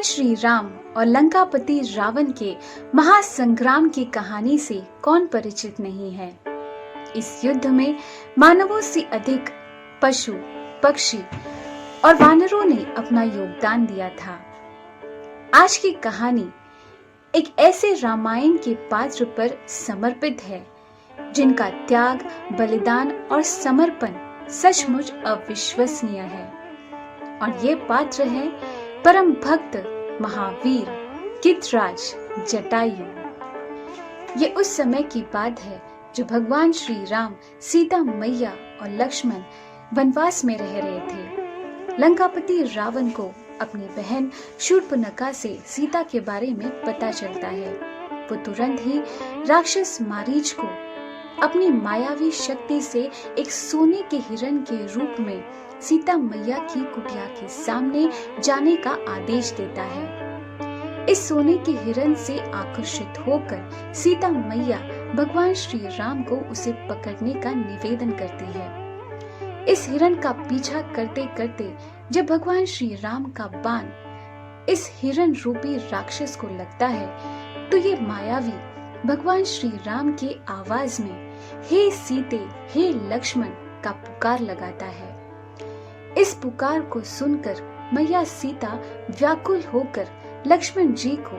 श्री राम और लंकापति रावण के महासंग्राम की कहानी से कौन परिचित नहीं है। इस युद्ध में मानवों से अधिक पशु, पक्षी और वानरों ने अपना योगदान दिया था। आज की कहानी एक ऐसे रामायण के पात्र पर समर्पित है जिनका त्याग, बलिदान और समर्पण सचमुच अविश्वसनीय है। और ये पात्र है परम भक्त महावीर कितराज जटायु। ये उस समय की बात है जो भगवान श्री राम, सीता मैया और लक्ष्मण वनवास में रह रहे थे। लंकापति रावण को अपनी बहन शूर्पणखा से सीता के बारे में पता चलता है। वो तुरंत ही राक्षस मारीच को अपनी मायावी शक्ति से एक सोने के हिरण के रूप में सीता मैया की कुटिया के सामने जाने का आदेश देता है। इस सोने के हिरण से आकर्षित होकर सीता मैया भगवान श्री राम को उसे पकड़ने का निवेदन करती है। इस हिरण का पीछा करते करते जब भगवान श्री राम का बाण इस हिरण रूपी राक्षस को लगता है तो ये मायावी भगवान श्री राम के आवाज में हे सीते, हे लक्ष्मण का पुकार लगाता है। इस पुकार को सुनकर मैया सीता व्याकुल होकर लक्ष्मण जी को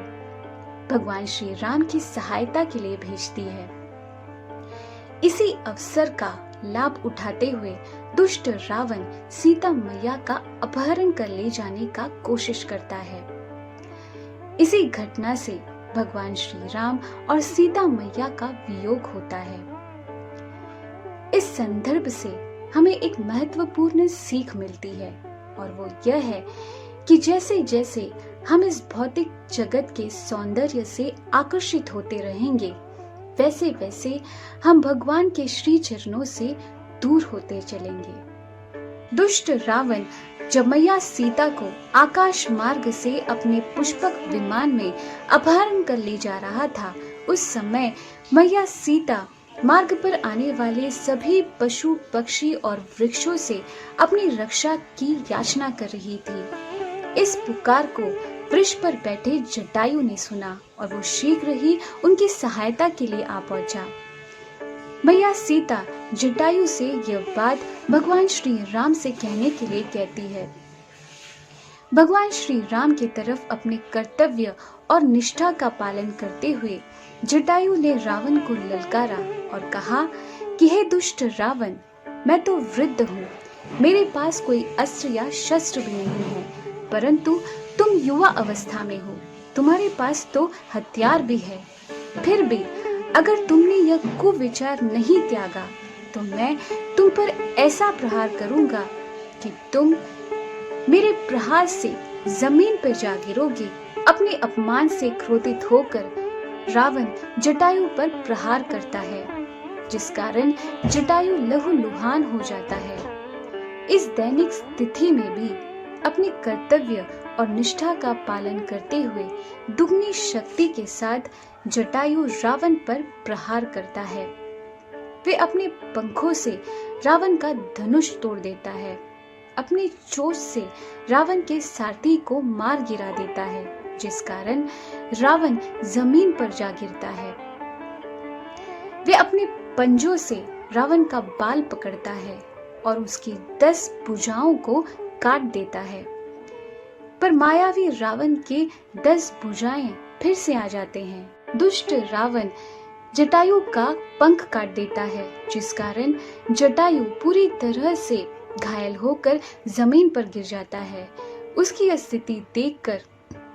भगवान श्री राम की सहायता के लिए भेजती है। इसी अवसर का लाभ उठाते हुए दुष्ट रावण सीता मैया का अपहरण कर ले जाने का कोशिश करता है। इसी घटना से भगवान श्री राम और सीता मैया का वियोग होता है। इस संदर्भ से हमें एक महत्वपूर्ण सीख मिलती है और वो यह है कि जैसे जैसे हम इस भौतिक जगत के सौंदर्य से आकर्षित होते रहेंगे, वैसे वैसे हम भगवान के श्री चरणों से दूर होते चलेंगे। दुष्ट रावण जब मैया सीता को आकाश मार्ग से अपने पुष्पक विमान में अपहरण कर ले जा रहा था, उस समय मैया सीता मार्ग पर आने वाले सभी पशु, पक्षी और वृक्षों से अपनी रक्षा की याचना कर रही थी। इस पुकार को वृक्ष पर बैठे जटायु ने सुना और वो शीघ्र ही उनकी सहायता के लिए आ पहुंचा। मैया सीता जटायु से यह बात भगवान श्री राम से कहने के लिए कहती है। भगवान श्री राम की तरफ अपने कर्तव्य और निष्ठा का पालन करते हुए जटायु ने रावण को ललकारा और कहा कि हे दुष्ट रावण, मैं तो वृद्ध हूँ, मेरे पास कोई अस्त्र या शस्त्र भी नहीं है, परंतु तुम युवा अवस्था में हो, तुम्हारे पास तो हथियार भी है। फिर भी अगर तुमने यह कुविचार नहीं त्यागा तो मैं तुम पर ऐसा प्रहार करूंगा कि तुम मेरे प्रहार से जमीन पर जा गिरोगे। अपने अपमान से क्रोधित होकर रावण जटायु पर प्रहार करता है, जिस कारण जटायु लहूलुहान हो जाता है। इस दैनिक स्थिति में भी अपने कर्तव्य और निष्ठा का पालन करते हुए दुगनी शक्ति के साथ जटायु रावण पर प्रहार करता है। वे अपने पंखों से रावण का धनुष तोड़ देता है, अपनी चोंच से रावण के सारथी को मार गिरा देता है, जिस कारण रावण जमीन पर जा गिरता है। वे अपने पंजों से रावण का बाल पकड़ता है और उसकी 10 भुजाओं को काट देता है। पर मायावी रावण के 10 भुजाएं फिर से आ जाते हैं। दुष्ट रावण जटायु का पंख काट देता है, जिस कारण जटायु पूरी तरह से घायल होकर जमीन पर गिर जाता है। उसकी स्थिति देखकर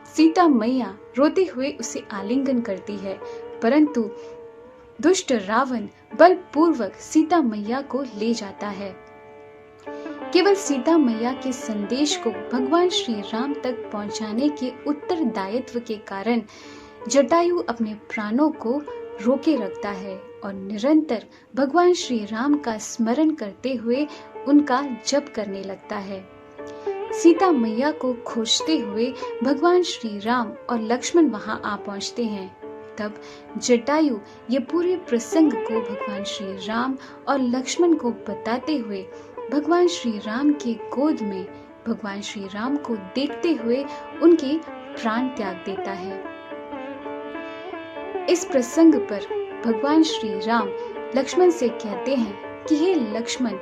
सीता मैया रोते हुए उसे आलिंगन करती है, परंतु दुष्ट रावण बलपूर्वक सीता मैया को ले जाता है। केवल सीता मैया के संदेश को भगवान श्री राम तक पहुंचाने के उत्तरदायित्व के कारण जटायु अपने प्राणों को रोके रखता है और निरंतर भगवान श्री राम का स्मरण करते हुए उनका जप करने लगता है। सीता मैया को खोजते हुए भगवान श्री राम और लक्ष्मण वहां आ पहुंचते हैं। तब जटायु ये पूरे प्रसंग को भगवान श्री राम और लक्ष्मण को बताते हुए भगवान श्री राम के गोद में भगवान श्री राम को देखते हुए उनके प्राण त्याग देता है। इस प्रसंग पर भगवान श्री राम लक्ष्मण से कहते हैं कि हे लक्ष्मण,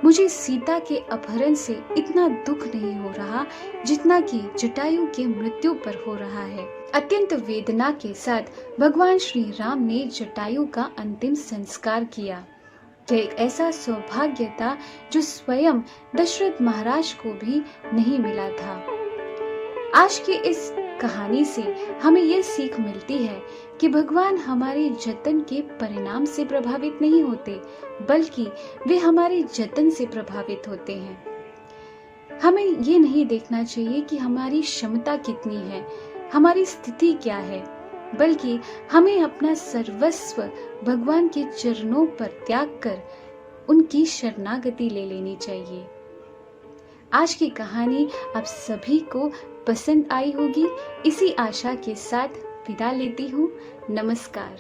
मुझे सीता के अपहरण से इतना दुख नहीं हो रहा जितना कि जटायु के मृत्यु पर हो रहा है। अत्यंत वेदना के साथ भगवान श्री राम ने जटायु का अंतिम संस्कार किया। यह एक ऐसा सौभाग्य था जो स्वयं दशरथ महाराज को भी नहीं मिला था। आज की इस कहानी से हमें यह सीख मिलती है कि भगवान हमारे जतन के परिणाम से प्रभावित नहीं होते, बल्कि वे हमारे जतन से प्रभावित होते हैं। हमें ये नहीं देखना चाहिए कि हमारी क्षमता कितनी है, हमारी स्थिति क्या है, बल्कि हमें अपना सर्वस्व भगवान के चरणों पर त्याग कर उनकी शरणागति ले लेनी चाहिए। आज की कहानी आप सभी को पसंद आई होगी, इसी आशा के साथ विदा लेती हूँ। नमस्कार।